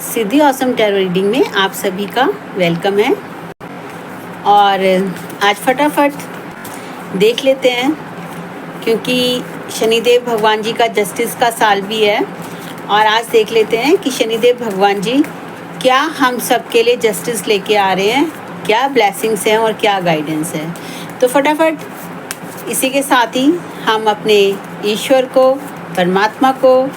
सिद्धि awesome tarot reading में आप सभी का वेलकम है। और आज फटाफट देख लेते हैं, क्योंकि शनिदेव भगवान जी का जस्टिस का साल भी है। और आज देख लेते हैं कि शनिदेव भगवान जी क्या हम सब के लिए जस्टिस लेके आ रहे हैं, क्या ब्लेसिंग्स हैं और क्या गाइडेंस है। तो फटाफट इसी के साथ ही हम अपने ईश्वर को, परमात्मा को,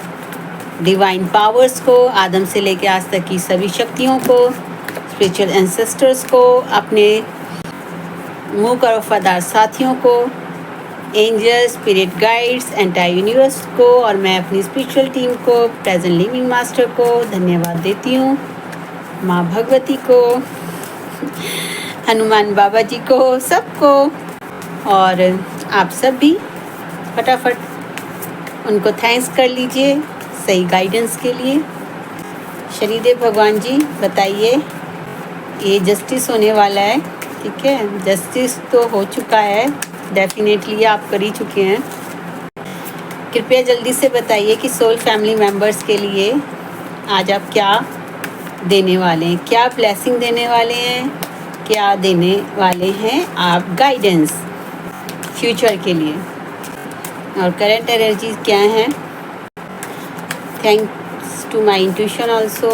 डिवाइन पावर्स को, आदम से लेकर आज तक की सभी शक्तियों को, स्पिरिचुअल एंसेस्टर्स को, अपने मूक और वफादार साथियों को, angel, spirit guides, entire universe को, और मैं अपनी स्पिरिचुअल टीम को, प्रेजेंट लिविंग मास्टर को धन्यवाद देती हूँ, माँ भगवती को, हनुमान बाबा जी को, सबको। और आप सब भी फटाफट उनको थैंक्स कर लीजिए सही गाइडेंस के लिए। शनिदेव भगवान जी बताइए, ये जस्टिस होने वाला है, ठीक है? जस्टिस तो हो चुका है, डेफिनेटली आप कर ही चुके हैं। कृपया जल्दी से बताइए कि सोल फैमिली मेम्बर्स के लिए आज आप क्या देने वाले हैं, क्या ब्लेसिंग देने वाले हैं, क्या देने वाले हैं आप गाइडेंस फ्यूचर के लिए, और करंट एनर्जी क्या है। Thanks to my intuition also.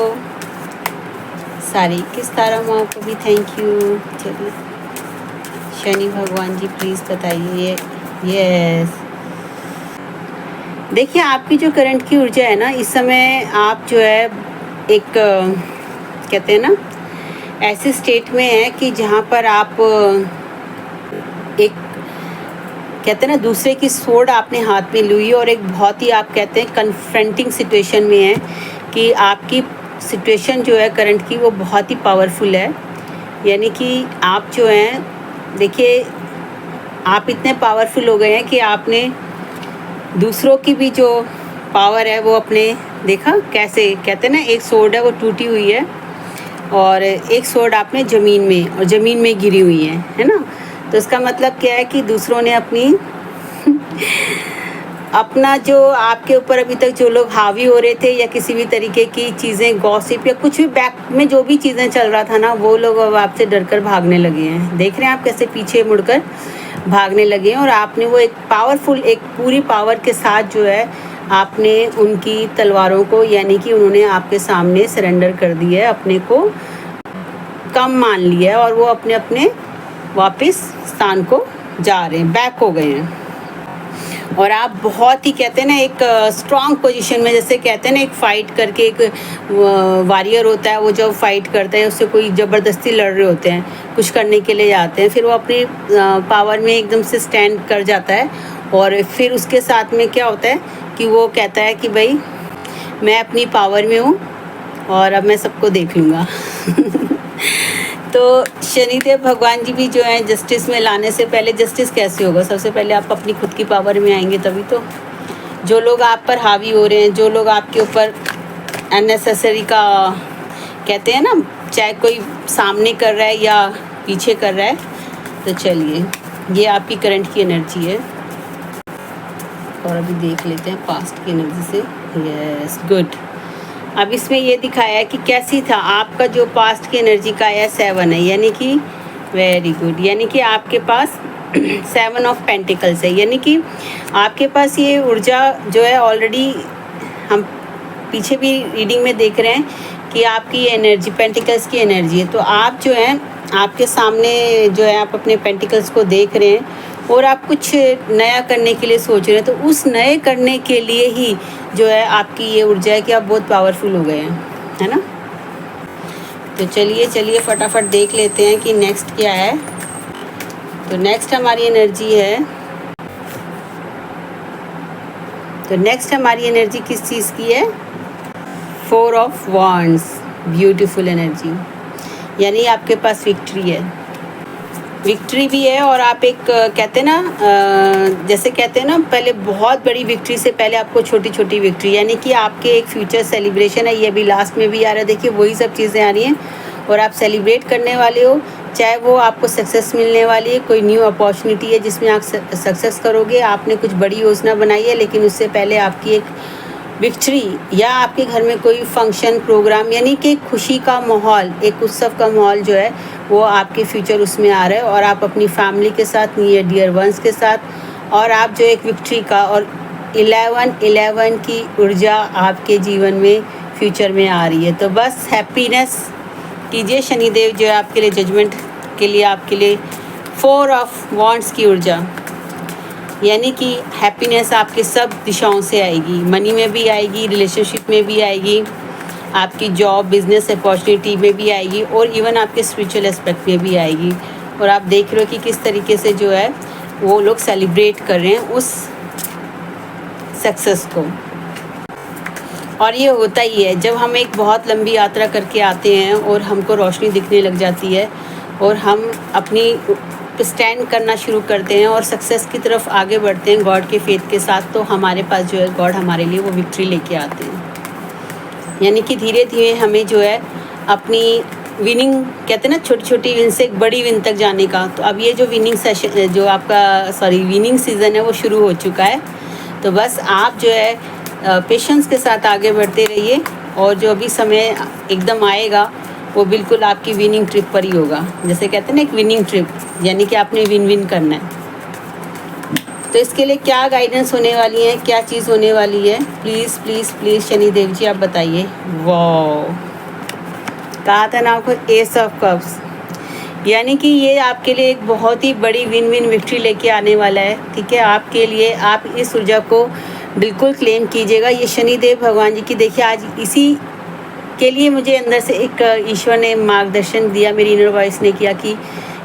सारी किस तारा माँ को भी थैंक यू। चलिए शनि भगवान जी प्लीज़ बताइए। यस, देखिए आपकी जो करंट की ऊर्जा है ना, इस समय आप जो है एक कहते हैं ना ऐसे स्टेट में है कि जहाँ पर आप एक कहते हैं ना दूसरे की सोड आपने हाथ में ली और एक बहुत ही आप कहते हैं कन्फ्रंटिंग सिचुएशन में है कि आपकी सिचुएशन जो है करंट की वो बहुत ही पावरफुल है। यानी कि आप जो हैं, देखिए आप इतने पावरफुल हो गए हैं कि आपने दूसरों की भी जो पावर है वो अपने देखा कैसे कहते हैं ना, एक सोड है वो टूटी हुई है और एक सोड आपने ज़मीन में गिरी हुई है ना। तो इसका मतलब क्या है कि दूसरों ने अपना जो आपके ऊपर अभी तक जो लोग हावी हो रहे थे या किसी भी तरीके की चीज़ें, गॉसिप या कुछ भी बैक में जो भी चीज़ें चल रहा था ना, वो लोग अब आपसे डरकर भागने लगे हैं। देख रहे हैं आप कैसे पीछे मुड़कर भागने लगे हैं। और आपने वो एक पावरफुल, एक पूरी पावर के साथ जो है आपने उनकी तलवारों को, यानी कि उन्होंने आपके सामने सरेंडर कर दिया है, अपने को कम मान लिया है और वो अपने अपने वापस स्थान को जा रहे हैं, बैक हो गए हैं। और आप बहुत ही कहते हैं ना एक स्ट्रॉन्ग पोजीशन में, जैसे कहते हैं ना एक फ़ाइट करके एक वॉरियर होता है, वो जब फाइट करता है उससे कोई ज़बरदस्ती लड़ रहे होते हैं, कुछ करने के लिए जाते हैं, फिर वो अपनी पावर में एकदम से स्टैंड कर जाता है। और फिर उसके साथ में क्या होता है कि वो कहता है कि भाई मैं अपनी पावर में हूँ और अब मैं सबको देख लूँगा। तो शनिदेव भगवान जी भी जो है जस्टिस में लाने से पहले, जस्टिस कैसे होगा, सबसे पहले आप अपनी खुद की पावर में आएंगे तभी तो। जो लोग आप पर हावी हो रहे हैं, जो लोग आपके ऊपर अननेसेसरी का कहते हैं ना, चाहे कोई सामने कर रहा है या पीछे कर रहा है, तो चलिए ये आपकी करंट की एनर्जी है। और अभी देख लेते हैं पास्ट की एनर्जी से। Yes, good. अब इसमें ये दिखाया है कि कैसी था आपका जो पास्ट की एनर्जी का है 7 है, यानी कि वेरी गुड, यानी कि आपके पास 7 ऑफ पेंटिकल्स है, यानी कि आपके पास ये ऊर्जा जो है ऑलरेडी हम पीछे भी रीडिंग में देख रहे हैं कि आपकी एनर्जी पेंटिकल्स की एनर्जी है। तो आप जो है आपके सामने जो है आप अपने पेंटिकल्स को देख रहे हैं और आप कुछ नया करने के लिए सोच रहे हैं। तो उस नए करने के लिए ही जो है आपकी ये ऊर्जा है कि आप बहुत पावरफुल हो गए हैं, है ना। तो चलिए फटाफट देख लेते हैं कि नेक्स्ट क्या है। तो नेक्स्ट हमारी एनर्जी किस चीज़ की है? 4 ऑफ वॉन्ड्स, ब्यूटीफुल एनर्जी, यानी आपके पास विक्ट्री भी है। और आप एक कहते हैं ना, जैसे कहते हैं ना, पहले बहुत बड़ी विक्ट्री से पहले आपको छोटी छोटी विक्ट्री, यानी कि आपके एक फ्यूचर सेलिब्रेशन है। ये भी लास्ट में भी आ रहा है, देखिए वही सब चीज़ें आ रही हैं और आप सेलिब्रेट करने वाले हो। चाहे वो आपको सक्सेस मिलने वाली है, कोई न्यू अपॉर्चुनिटी है जिसमें आप सक्सेस करोगे। आपने कुछ बड़ी योजना बनाई है, लेकिन उससे पहले आपकी एक विक्ट्री या आपके घर में कोई फंक्शन प्रोग्राम यानी कि खुशी का माहौल, एक उत्सव का माहौल जो है वो आपके फ्यूचर उसमें आ रहा है, और आप अपनी फैमिली के साथ, नियर डियर वंस के साथ, और आप जो एक विक्ट्री का और 11-11 की ऊर्जा आपके जीवन में फ्यूचर में आ रही है। तो बस हैप्पीनेस कीजिए। शनिदेव जो है आपके लिए जजमेंट के लिए आपके लिए 4 ऑफ वॉन्ड्स की ऊर्जा, यानी कि हैप्पीनेस आपके सब दिशाओं से आएगी। मनी में भी आएगी, रिलेशनशिप में भी आएगी, आपकी जॉब बिजनेस अपॉर्चुनिटी में भी आएगी, और इवन आपके स्पिरिचुअल एस्पेक्ट में भी आएगी। और आप देख रहे हो कि किस तरीके से जो है वो लोग सेलिब्रेट कर रहे हैं उस सक्सेस को। और ये होता ही है जब हम एक बहुत लंबी यात्रा करके आते हैं और हमको रोशनी दिखने लग जाती है और हम अपनी स्टैंड करना शुरू करते हैं और सक्सेस की तरफ आगे बढ़ते हैं गॉड के फेथ के साथ, तो हमारे पास जो है गॉड हमारे लिए वो विक्ट्री लेके आते हैं। यानी कि धीरे धीरे हमें जो है अपनी विनिंग, कहते हैं ना, छोटी छोटी विन से एक बड़ी विन तक जाने का। तो अब ये जो विनिंग सेशन जो आपका विनिंग सीज़न है वो शुरू हो चुका है। तो बस आप जो है पेशेंस के साथ आगे बढ़ते रहिए, और जो अभी समय एकदम आएगा वो बिल्कुल आपकी विनिंग ट्रिप पर ही होगा। जैसे कहते हैं ना, एक विनिंग ट्रिप, यानी कि आपने विन विन करना है। तो इसके लिए क्या गाइडेंस होने वाली है, क्या चीज़ होने वाली है, प्लीज़ प्लीज़ प्लीज़ शनिदेव जी आप बताइए। वाह, कहा था ना आपको, एस ऑफ कप्स, यानी कि ये आपके लिए एक बहुत ही बड़ी विन विन विक्ट्री लेके आने वाला है। ठीक है, आपके लिए आप इस ऊर्जा को बिल्कुल क्लेम कीजिएगा। ये शनिदेव भगवान जी की, देखिए आज इसी के लिए मुझे अंदर से एक ईश्वर ने मार्गदर्शन दिया, मेरी इनर वॉइस ने किया कि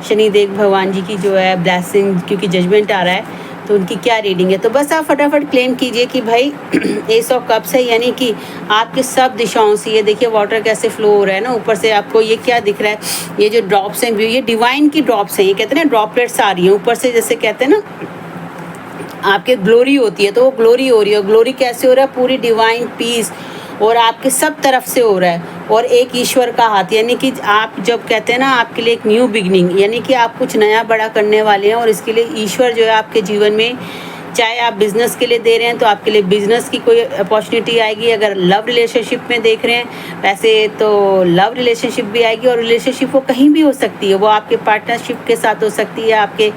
शनिदेव भगवान जी की जो है ब्लेसिंग, क्योंकि जजमेंट आ रहा है तो उनकी क्या रीडिंग है। तो बस आप फटाफट क्लेम कीजिए कि भाई एस ऑफ कप्स है, यानी कि आपके सब दिशाओं से, ये देखिए वाटर कैसे फ्लो हो रहा है ना, ऊपर से आपको ये क्या दिख रहा है, ये जो ड्रॉप्स हैं, ये डिवाइन की ड्रॉप्स हैं, ये कहते हैं ना ड्रॉपलेट्स आ रही हैं ऊपर से, जैसे कहते हैं ना आपके ग्लोरी होती है, तो वो ग्लोरी हो रही है। ग्लोरी कैसे हो रहा है, पूरी डिवाइन पीस और आपके सब तरफ से हो रहा है, और एक ईश्वर का हाथ, यानी कि आप जब कहते हैं ना आपके लिए एक न्यू बिगनिंग, यानी कि आप कुछ नया बड़ा करने वाले हैं, और इसके लिए ईश्वर जो है आपके जीवन में, चाहे आप बिज़नेस के लिए दे रहे हैं तो आपके लिए बिज़नेस की कोई अपॉर्चुनिटी आएगी। अगर लव रिलेशनशिप में देख रहे हैं वैसे तो लव रिलेशनशिप भी आएगी, और रिलेशनशिप वो कहीं भी हो सकती है, वो आपके पार्टनरशिप के साथ हो सकती है, आपके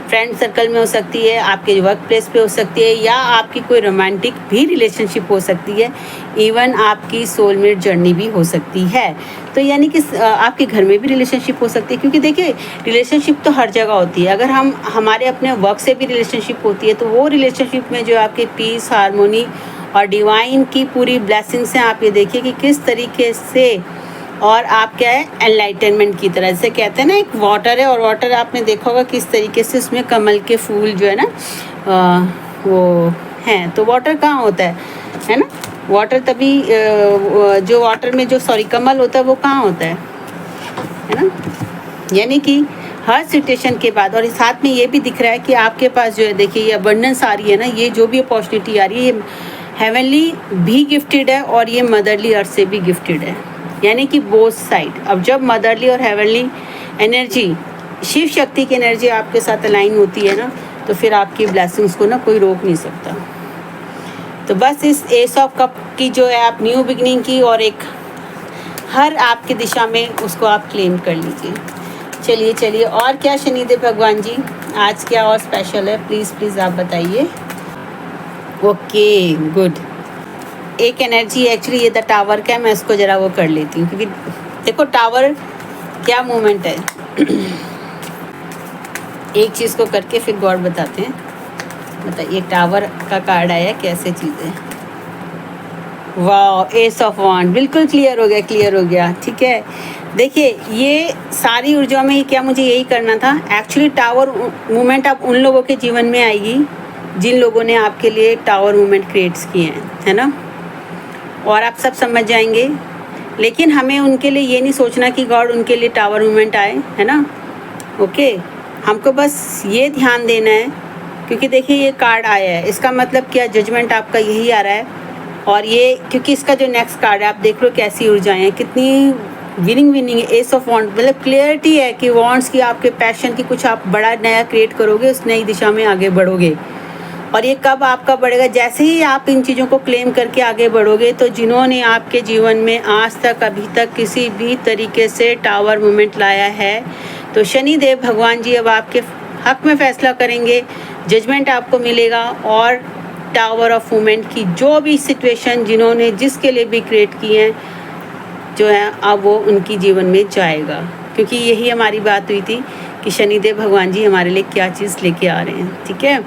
फ्रेंड सर्कल में हो सकती है, आपके वर्क प्लेस पे हो सकती है, या आपकी कोई रोमांटिक भी रिलेशनशिप हो सकती है, इवन आपकी सोलमेट जर्नी भी हो सकती है। तो यानी कि आपके घर में भी रिलेशनशिप हो सकती है, क्योंकि देखिए रिलेशनशिप तो हर जगह होती है। अगर हम हमारे अपने वर्क से भी रिलेशनशिप होती है, तो वो रिलेशनशिप में जो आपके पीस, हारमोनी और डिवाइन की पूरी ब्लेसिंग्स हैं, आप ये देखिए कि किस तरीके से, और आप क्या है एनलाइटनमेंट की तरह, जैसे कहते हैं ना एक वाटर है, और वाटर आपने देखा होगा किस तरीके से उसमें कमल के फूल जो है ना वो हैं। तो वाटर कहाँ होता है ना, वाटर तभी जो वाटर में जो कमल होता है वो कहाँ होता है ना। यानी कि हर सिचुएशन के बाद, और साथ में ये भी दिख रहा है कि आपके पास जो है, देखिए ये अबंडेंस आ रही है ना, ये जो भी अपॉर्चुनिटी आ रही है, ये हेवनली भी गिफ्टेड है और ये मदरली अर्थ से भी गिफ्टेड है, यानी कि बोथ साइड। अब जब मदरली और हेवनली एनर्जी, शिव शक्ति की एनर्जी आपके साथ अलाइन होती है ना, तो फिर आपकी ब्लेसिंग्स को ना कोई रोक नहीं सकता। तो बस इस एस ऑफ कप की जो है आप न्यू बिगनिंग की, और एक हर आपकी दिशा में उसको आप क्लेम कर लीजिए। चलिए चलिए, और क्या शनिदेव भगवान जी आज क्या और स्पेशल है, प्लीज़ प्लीज़ आप बताइए। ओके गुड, एक एनर्जी एक्चुअली ये द टावर का है, मैं इसको ज़रा वो कर लेती हूँ, क्योंकि देखो टावर क्या मूवमेंट है। एक चीज़ को करके फिर गॉड बताते हैं। बताइए टावर का कार्ड आया, कैसे चीज़ है। वाह, एस ऑफ वॉन्ड, बिल्कुल क्लियर हो गया, क्लियर हो गया। ठीक है, देखिए ये सारी ऊर्जा में क्या मुझे यही करना था। एक्चुअली टावर मूवमेंट अब उन लोगों के जीवन में आएगी जिन लोगों ने आपके लिए टावर मूवमेंट क्रिएट्स किए हैं, है ना, और आप सब समझ जाएंगे। लेकिन हमें उनके लिए ये नहीं सोचना कि गॉड उनके लिए टावर मूवमेंट आए, है ना। ओके, हमको बस ये ध्यान देना है, क्योंकि देखिए ये कार्ड आया है, इसका मतलब क्या, जजमेंट आपका यही आ रहा है। और ये क्योंकि इसका जो नेक्स्ट कार्ड है आप देख लो कैसी ऊर्जाएं हैं, कितनी विनिंग विनिंग है। एस ऑफ वॉन्ड मतलब क्लियरिटी है कि वॉन्ड्स की, आपके पैशन की, कुछ आप बड़ा नया क्रिएट करोगे, उस नई दिशा में आगे बढ़ोगे। और ये कब आपका बढ़ेगा, जैसे ही आप इन चीज़ों को क्लेम करके आगे बढ़ोगे, तो जिन्होंने आपके जीवन में आज तक अभी तक किसी भी तरीके से टावर मूवमेंट लाया है, तो शनिदेव भगवान जी अब आपके हक में फैसला करेंगे, जजमेंट आपको मिलेगा। और टावर ऑफ मूवमेंट की जो भी सिचुएशन जिन्होंने जिसके लिए भी क्रिएट की हैं जो है, अब वो उनकी जीवन में जाएगा, क्योंकि यही हमारी बात हुई थी कि शनिदेव भगवान जी हमारे लिए क्या चीज़ लेके आ रहे हैं। ठीक है,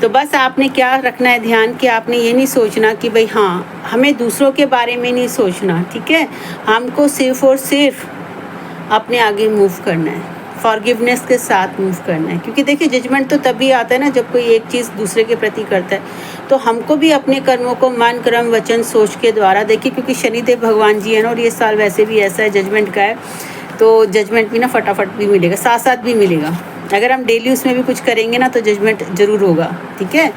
तो बस आपने क्या रखना है ध्यान कि आपने ये नहीं सोचना कि भाई हाँ हमें दूसरों के बारे में नहीं सोचना। ठीक है, हमको सिर्फ और सिर्फ अपने आगे मूव करना है, फॉरगिवनेस के साथ मूव करना है। क्योंकि देखिए जजमेंट तो तभी आता है ना जब कोई एक चीज़ दूसरे के प्रति करता है। तो हमको भी अपने कर्मों को मन कर्म वचन सोच के द्वारा देखिए, क्योंकि शनिदेव भगवान जी है ना, और ये साल वैसे भी ऐसा है जजमेंट का है, तो जजमेंट भी ना फटाफट भी मिलेगा, साथ साथ भी मिलेगा। अगर हम डेली उसमें भी कुछ करेंगे ना तो जजमेंट ज़रूर होगा। ठीक है,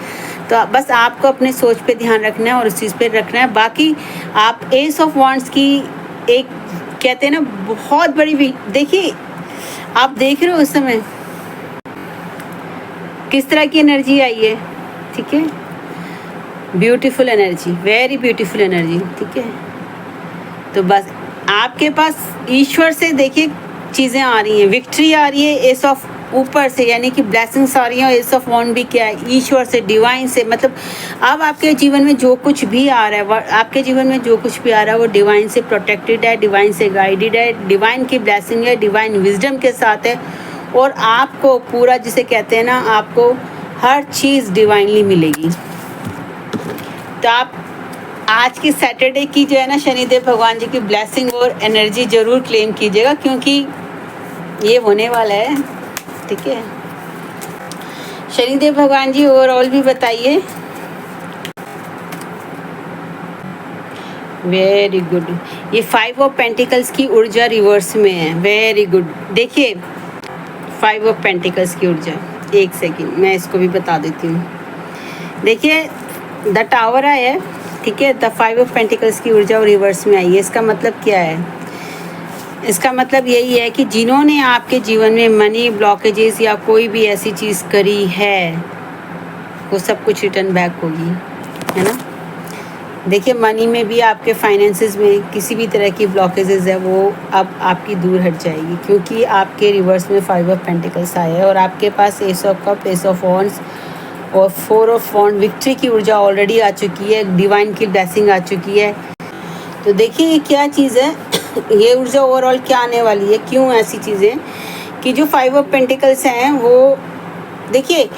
तो बस आपको अपने सोच पे ध्यान रखना है और उस चीज़ पे रखना है। बाकी आप एस ऑफ वांड्स की एक कहते हैं ना बहुत बड़ी, देखिए आप देख रहे हो उस समय किस तरह की एनर्जी आई है। ठीक है, beautiful energy, very beautiful energy. ठीक है, तो बस आपके पास ईश्वर से देखिए चीज़ें आ रही हैं, विक्ट्री आ रही है एस ऑफ ऊपर से, यानी कि ब्लेसिंग्स आ रही हैं। एस ऑफ वॉन्ड भी क्या है, ईश्वर से, डिवाइन से। मतलब अब आपके जीवन में जो कुछ भी आ रहा है, आपके जीवन में जो कुछ भी आ रहा है वो डिवाइन से प्रोटेक्टेड है, डिवाइन से गाइडेड है, डिवाइन की ब्लेसिंग है, डिवाइन विजडम के साथ है। और आपको पूरा जिसे कहते हैं ना, आपको हर चीज़ डिवाइनली मिलेगी। तो आप आज की सैटरडे की जो है ना शनिदेव भगवान जी की ब्लेसिंग और एनर्जी ज़रूर क्लेम कीजिएगा, क्योंकि ये होने वाला है। ठीक है, शनिदेव भगवान जी ओवरऑल भी बताइए। वेरी गुड, ये 5 ऑफ पेंटिकल्स की ऊर्जा रिवर्स में है। वेरी गुड, देखिए 5 ऑफ पेंटिकल्स की ऊर्जा, एक सेकेंड मैं इसको भी बता देती हूँ। देखिए द टावर आया है, ठीक है, द 5 ऑफ पेंटिकल्स की ऊर्जा और रिवर्स में आई है। इसका मतलब क्या है, इसका मतलब यही है कि जिन्होंने आपके जीवन में मनी ब्लॉकेजेस या कोई भी ऐसी चीज़ करी है वो सब कुछ रिटर्न बैक होगी, है ना। देखिए मनी में भी, आपके फाइनेंसेस में किसी भी तरह की ब्लॉकेजेस है वो अब आपकी दूर हट जाएगी, क्योंकि आपके रिवर्स में 5 ऑफ पेंटिकल्स आया है और आपके पास ace of cups, ace of wands और 4 ऑफ वॉन्ड, विक्ट्री की ऊर्जा ऑलरेडी आ चुकी है, डिवाइन की ब्लेसिंग आ चुकी है। तो देखिए ये क्या चीज़ है, ये ऊर्जा ओवरऑल क्या आने वाली है, क्यों ऐसी चीज़ें कि जो 5 ऑफ पेंटिकल्स हैं वो देखिए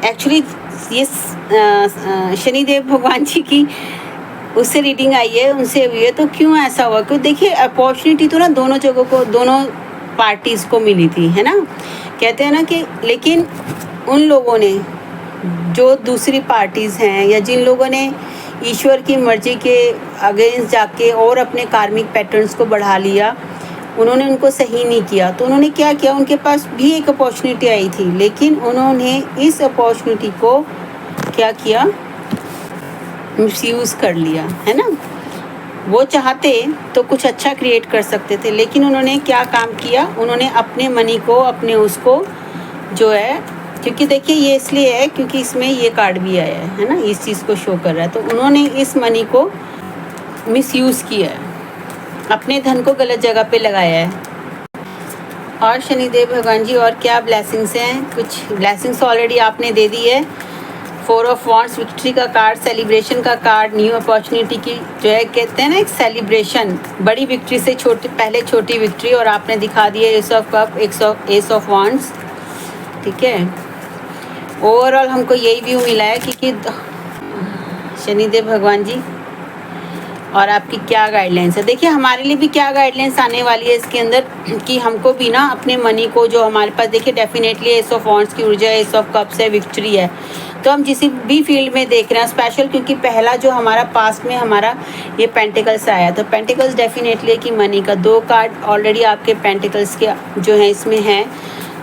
एक्चुअली ये शनिदेव भगवान जी की उससे रीडिंग आई है, उनसे हुई है। तो क्यों ऐसा हुआ, क्योंकि देखिए अपॉर्चुनिटी तो ना दोनों जगहों को, दोनों पार्टीज़ को मिली थी, है ना। कहते हैं ना कि लेकिन उन लोगों ने जो दूसरी पार्टीज़ हैं या जिन लोगों ने ईश्वर की मर्जी के अगेंस्ट जाके और अपने कार्मिक पैटर्न्स को बढ़ा लिया, उन्होंने उनको सही नहीं किया। तो उन्होंने क्या किया, उनके पास भी एक अपॉर्चुनिटी आई थी, लेकिन उन्होंने इस अपॉर्चुनिटी को क्या किया, मिसयूज़ कर लिया, है ना। वो चाहते तो कुछ अच्छा क्रिएट कर सकते थे, लेकिन उन्होंने क्या काम किया, उन्होंने अपने मनी को, अपने उसको जो है, क्योंकि देखिए ये इसलिए है क्योंकि इसमें ये कार्ड भी आया है ना, इस चीज़ को शो कर रहा है। तो उन्होंने इस मनी को मिसयूज़ किया है, अपने धन को गलत जगह पे लगाया है। और शनिदेव भगवान जी और क्या ब्लेसिंग्स हैं, कुछ ब्लेसिंग्स ऑलरेडी आपने दे दी है। 4 ऑफ वॉन्ड्स, विक्ट्री का कार्ड, सेलिब्रेशन का कार्ड, न्यू अपॉर्चुनिटी की जो है, कहते हैं ना एक सेलिब्रेशन, बड़ी विक्ट्री से पहले छोटी विक्ट्री, और आपने दिखा दिया S of cups, ace of wands. ठीक है, ओवरऑल हमको यही व्यू मिला है कि शनिदेव भगवान जी और आपकी क्या गाइडलाइंस है। देखिए हमारे लिए भी क्या गाइडलाइंस आने वाली है इसके अंदर, कि हमको भी ना अपने मनी को जो हमारे पास, देखिए डेफिनेटली एस ऑफ वॉन्ड्स की ऊर्जा, एस ऑफ कप्स है, विक्ट्री है। तो हम जिस भी फील्ड में देख रहे हैं स्पेशल, क्योंकि पहला जो हमारा पास्ट में हमारा ये पेंटिकल्स आया, तो पेंटिकल्स डेफिनेटली कि मनी का 2 कार्ड ऑलरेडी आपके पेंटिकल्स के जो है इसमें हैं।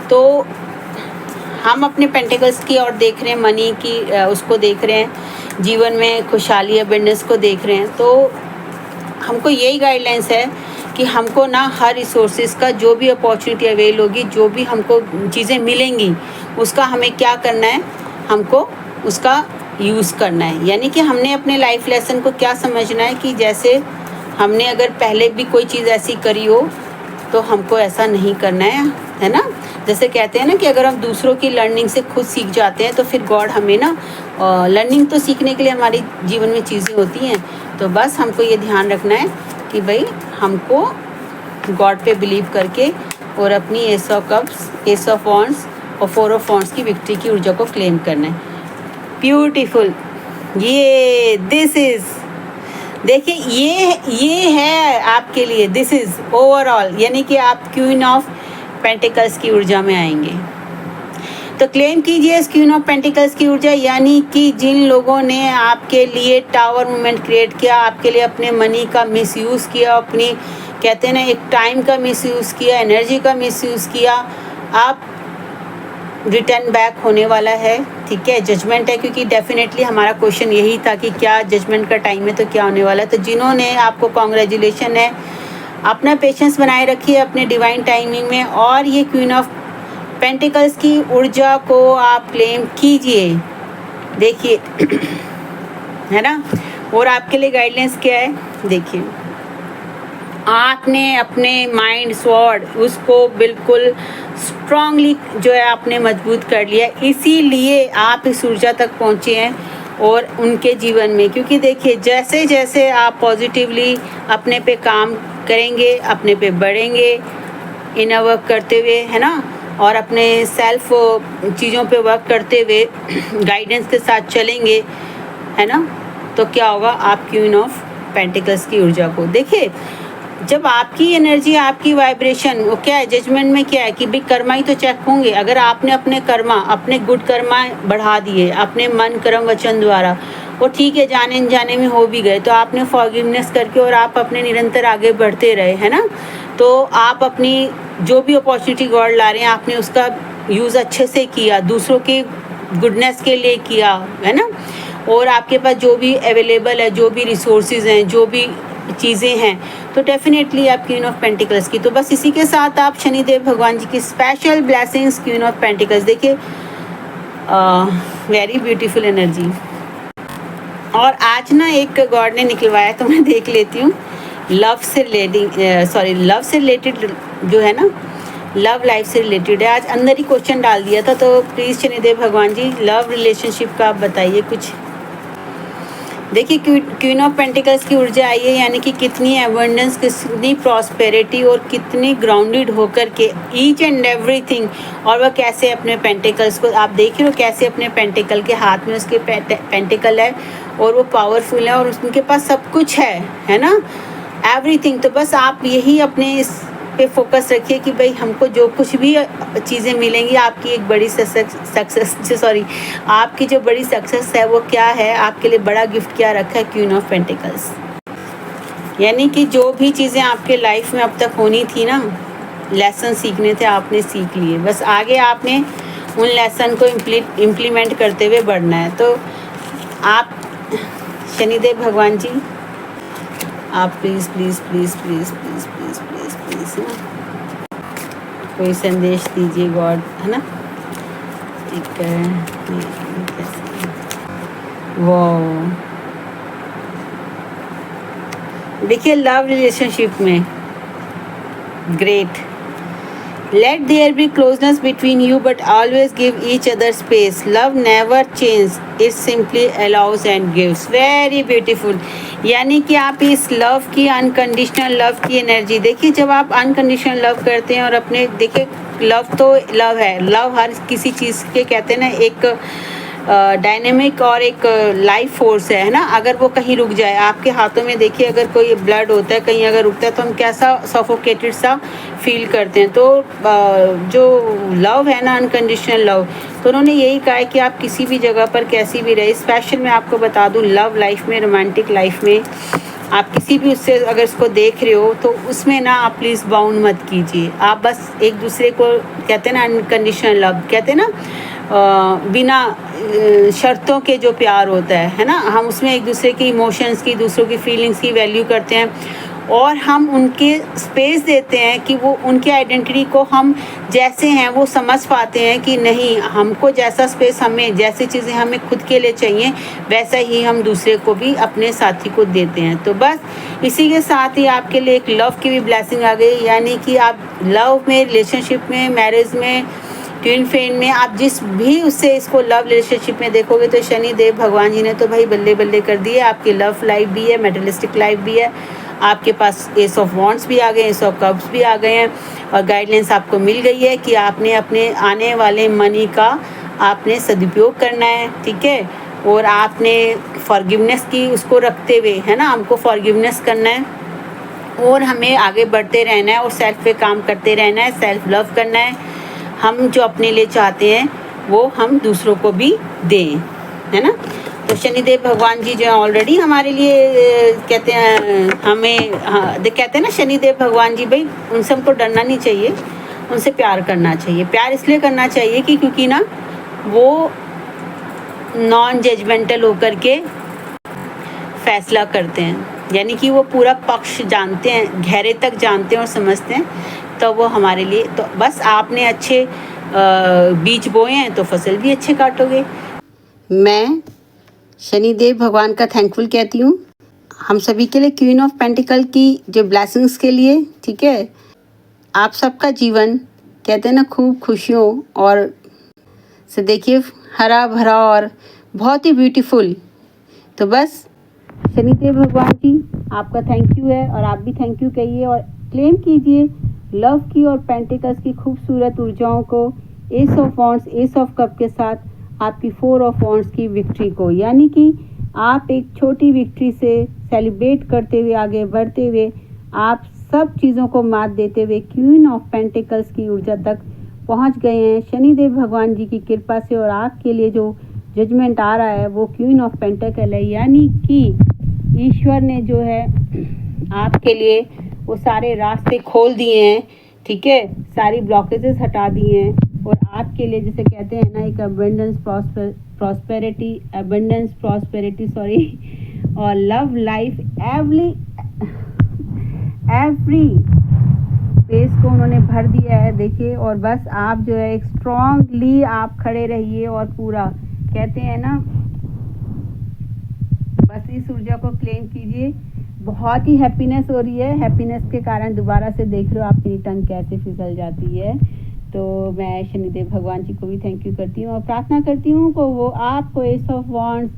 तो हम अपने पेंटिकल्स की और देख रहे हैं, मनी की उसको देख रहे हैं, जीवन में खुशहाली, अबंडेंस को देख रहे हैं। तो हमको यही गाइडलाइंस है कि हमको ना हर रिसोर्सेज का जो भी अपॉर्चुनिटी अवेल होगी, जो भी हमको चीज़ें मिलेंगी, उसका हमें क्या करना है, हमको उसका यूज़ करना है। यानी कि हमने अपने लाइफ लेसन को क्या समझना है कि जैसे हमने अगर पहले भी कोई चीज़ ऐसी करी हो तो हमको ऐसा नहीं करना है ना। जैसे कहते हैं ना कि अगर हम दूसरों की लर्निंग से खुद सीख जाते हैं तो फिर गॉड हमें ना लर्निंग तो सीखने के लिए हमारी जीवन में चीज़ें होती हैं, तो बस हमको ये ध्यान रखना है कि भाई हमको गॉड पे बिलीव करके और अपनी S of cups, S of wands और 4 ऑफ वॉन्ड्स की विक्ट्री की ऊर्जा को क्लेम करना है। ब्यूटीफुल, ये दिस इज़, देखिए ये है आपके लिए, दिस इज़ ओवरऑल, यानी कि आप क्वीन ऑफ पेंटिकल्स की ऊर्जा में आएंगे। तो क्लेम कीजिए इस क्वीन ऑफ पेंटिकल्स की ऊर्जा, यानी कि जिन लोगों ने आपके लिए टावर मूवमेंट क्रिएट किया, आपके लिए अपने मनी का मिसयूज़ किया, अपनी कहते हैं ना एक टाइम का मिसयूज़ किया, एनर्जी का मिसयूज़ किया, आप रिटर्न बैक होने वाला है। ठीक है, जजमेंट है, क्योंकि डेफिनेटली हमारा क्वेश्चन यही था कि क्या जजमेंट का टाइम है तो क्या होने वाला है। तो जिन्होंने, आपको कॉन्ग्रेचुलेशन है, अपना पेशेंस बनाए रखिए अपने डिवाइन टाइमिंग में, और ये क्वीन ऑफ पेंटिकल्स की ऊर्जा को आप क्लेम कीजिए। देखिए है ना। और आपके लिए गाइडलाइंस क्या है, देखिए आपने अपने माइंड स्वॉर्ड उसको बिल्कुल स्ट्रांगली जो है आपने मजबूत कर लिया, इसीलिए आप इस ऊर्जा तक पहुँचे हैं और उनके जीवन में। क्योंकि देखिए जैसे जैसे आप पॉजिटिवली अपने पे काम करेंगे, अपने पे बढ़ेंगे, इनर वर्क करते हुए, है ना, और अपने सेल्फ चीज़ों पे वर्क करते हुए गाइडेंस के साथ चलेंगे, है ना, तो क्या होगा, आप क्वीन ऑफ पेंटिकल्स की ऊर्जा को देखिए। जब आपकी एनर्जी, आपकी वाइब्रेशन, वो क्या है, जजमेंट में क्या है कि भाई कर्मा ही तो चेक होंगे। अगर आपने अपने कर्मा, अपने गुड कर्मा बढ़ा दिए अपने मन कर्म वचन द्वारा, वो ठीक है जाने अनजाने में हो भी गए, तो आपने फॉरगिवनेस करके और आप अपने निरंतर आगे बढ़ते रहे, है ना, तो आप अपनी जो भी अपॉर्चुनिटी गॉड ला रहे हैं आपने उसका यूज़ अच्छे से किया, दूसरों की गुडनेस के लिए किया, है ना, और आपके पास जो भी अवेलेबल है, जो भी रिसोर्सेज हैं, जो भी चीज़ें हैं, तो डेफिनेटली आप क्वीन ऑफ पेंटिकल्स की। तो बस इसी के साथ आप शनिदेव भगवान जी की special blessings, queen of pentacles, देखिए वेरी ब्यूटीफुल एनर्जी। और आज ना एक गॉड ने निकलवाया तो मैं देख लेती हूँ, लव से रिलेटेड जो है ना, लव लाइफ से रिलेटेड है। आज अंदर ही क्वेश्चन डाल दिया था, तो प्लीज़ शनिदेव भगवान जी लव रिलेशनशिप का आप बताइए कुछ। देखिए क्वीन ऑफ पेंटिकल्स की ऊर्जा आई है, यानी कि कितनी एबंडेंस, कितनी प्रॉस्पेरिटी और कितनी ग्राउंडेड होकर के ईच एंड एवरीथिंग, और वह कैसे अपने पेंटिकल्स को, आप देख रहे हो कैसे अपने पेंटिकल के हाथ में उसके पेंटिकल है और वो पावरफुल है और उनके पास सब कुछ है ना, एवरीथिंग। तो बस आप यही अपने इस पे फोकस रखिए कि भाई हमको जो कुछ भी चीज़ें मिलेंगी, आपकी एक बड़ी आपकी जो बड़ी सक्सेस है वो क्या है, आपके लिए बड़ा गिफ्ट क्या रखा है, क्वीन ऑफ पेंटिकल्स। यानी कि जो भी चीज़ें आपके लाइफ में अब तक होनी थी ना, लेसन सीखने थे, आपने सीख लिए, बस आगे आपने उन लेसन को इम्प्लीमेंट करते हुए बढ़ना है। तो आप शनिदेव भगवान जी, आप please please please please please please please please कोई संदेश दीजिए गॉड, है ना। एक वो देखिए लव रिलेशनशिप में great, let there be closeness between you but always give each other space, love never changes, it simply allows and gives, very beautiful। यानी कि आप इस लव की, अनकंडीशनल लव की एनर्जी देखिए, जब आप अनकंडीशनल लव करते हैं और अपने, देखिए लव तो लव है, लव हर किसी चीज़ के कहते हैं ना एक डायनेमिक और एक लाइफ फोर्स है ना। अगर वो कहीं रुक जाए, आपके हाथों में देखिए अगर कोई ब्लड होता है कहीं अगर रुकता है तो हम कैसा सफोकेटेड सा फील करते हैं। तो जो लव है ना, अनकंडीशनल लव, तो उन्होंने यही कहा है कि आप किसी भी जगह पर कैसी भी रहे, स्पेशल मैं आपको बता दूं लव लाइफ में, रोमांटिक लाइफ में, आप किसी भी उससे अगर इसको देख रहे हो तो उसमें ना आप प्लीज़ बाउंड मत कीजिए। आप बस एक दूसरे को कहते हैं ना अनकंडीशनल लव, कहते हैं ना बिना शर्तों के जो प्यार होता है ना, हम उसमें एक दूसरे की इमोशंस की, दूसरों की फीलिंग्स की वैल्यू करते हैं और हम उनके स्पेस देते हैं कि वो उनकी आइडेंटिटी को हम जैसे हैं वो समझ पाते हैं कि नहीं, हमको जैसा स्पेस, हमें जैसी चीज़ें हमें खुद के लिए चाहिए वैसा ही हम दूसरे को भी, अपने साथी को देते हैं। तो बस इसी के साथ ही आपके लिए एक लव की भी ब्लेसिंग आ गई, यानी कि आप लव में, रिलेशनशिप में, मैरिज में, ट्विन फ्लेम में, आप जिस भी उससे इसको लव रिलेशनशिप में देखोगे तो शनि देव भगवान जी ने तो भाई बल्ले बल्ले कर दिए। आपकी लव लाइफ भी है, मेटलिस्टिक लाइफ भी है, आपके पास एस ऑफ वॉन्ड्स भी आ गए, एस ऑफ कप्स भी आ गए हैं, और गाइडलाइंस आपको मिल गई है कि आपने अपने आने वाले मनी का आपने सदुपयोग करना है, ठीक है। और आपने फॉरगिवनेस की उसको रखते हुए, है ना, हमको फॉरगिवनेस करना है और हमें आगे बढ़ते रहना है और सेल्फ पे काम करते रहना है, सेल्फ लव करना है। हम जो अपने लिए चाहते हैं वो हम दूसरों को भी दें, है ना। तो शनिदेव भगवान जी जो है ऑलरेडी हमारे लिए कहते हैं, हमें कहते हैं ना शनिदेव भगवान जी, भाई उनसे हमको डरना नहीं चाहिए, उनसे प्यार करना चाहिए। प्यार इसलिए करना चाहिए कि क्योंकि ना वो नॉन जजमेंटल होकर के फैसला करते हैं, यानी कि वो पूरा पक्ष जानते हैं, गहरे तक जानते हैं और समझते हैं। तो वो हमारे लिए, तो बस आपने अच्छे बीज बोए हैं तो फसल भी अच्छे काटोगे। मैं शनिदेव भगवान का थैंकफुल कहती हूँ हम सभी के लिए, क्वीन ऑफ पेंटिकल की जो ब्लेसिंग्स के लिए, ठीक है। आप सबका जीवन कहते हैं ना खूब खुशियों और से देखिए हरा भरा और बहुत ही ब्यूटीफुल। तो बस शनिदेव भगवान जी आपका थैंक यू है, और आप भी थैंक यू कहिए और क्लेम कीजिए लव की और पेंटिकल्स की खूबसूरत ऊर्जाओं को, S of wands, S of cup के साथ आपकी 4 ऑफ वॉन्ड्स की विक्ट्री को, यानी कि आप एक छोटी विक्ट्री से सेलिब्रेट करते हुए, आगे बढ़ते हुए, आप सब चीज़ों को मात देते हुए क्वीन ऑफ पेंटिकल्स की ऊर्जा तक पहुंच गए हैं शनिदेव भगवान जी की कृपा से। और आपके लिए जो जजमेंट आ रहा है वो क्वीन ऑफ पेंटिकल है, यानी कि ईश्वर ने जो है आपके लिए वो सारे रास्ते खोल दिए हैं, ठीक है, सारी ब्लॉकेजेस हटा दिए हैं, और आपके लिए जैसे कहते हैं ना एक अबंडेंस प्रॉस्पेरिटी और लव लाइफ एवरी स्पेस को उन्होंने भर दिया है, देखिए। और बस आप जो है एक स्ट्रांगली आप खड़े रहिए और पूरा कहते हैं ना बस इस ऊर्जा को क्लेम कीजिए। बहुत ही हैप्पीनेस हो रही है, हैप्पीनेस के कारण दोबारा से देख लो आपकी टंग कैसे फिसल जाती है। तो मैं शनिदेव भगवान जी को भी थैंक यू करती हूँ और प्रार्थना करती हूँ को वो आपको एस ऑफ वॉन्ड्स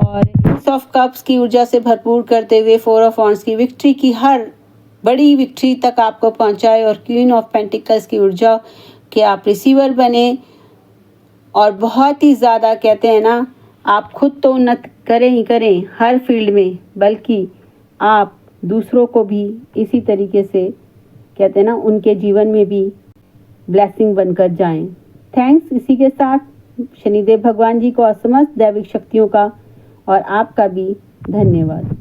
और एस ऑफ कप्स की ऊर्जा से भरपूर करते हुए 4 ऑफ वॉन्ड्स की विक्ट्री की हर बड़ी विक्ट्री तक आपको पहुँचाए, और क्वीन ऑफ पेंटिकल्स की ऊर्जा के आप रिसीवर बने, और बहुत ही ज़्यादा कहते हैं ना आप खुद तो उन्नत करें ही करें हर फील्ड में, बल्कि आप दूसरों को भी इसी तरीके से कहते हैं ना उनके जीवन में भी ब्लेसिंग बनकर जाएं। थैंक्स। इसी के साथ शनिदेव भगवान जी को असमस्त दैविक शक्तियों का और आपका भी धन्यवाद।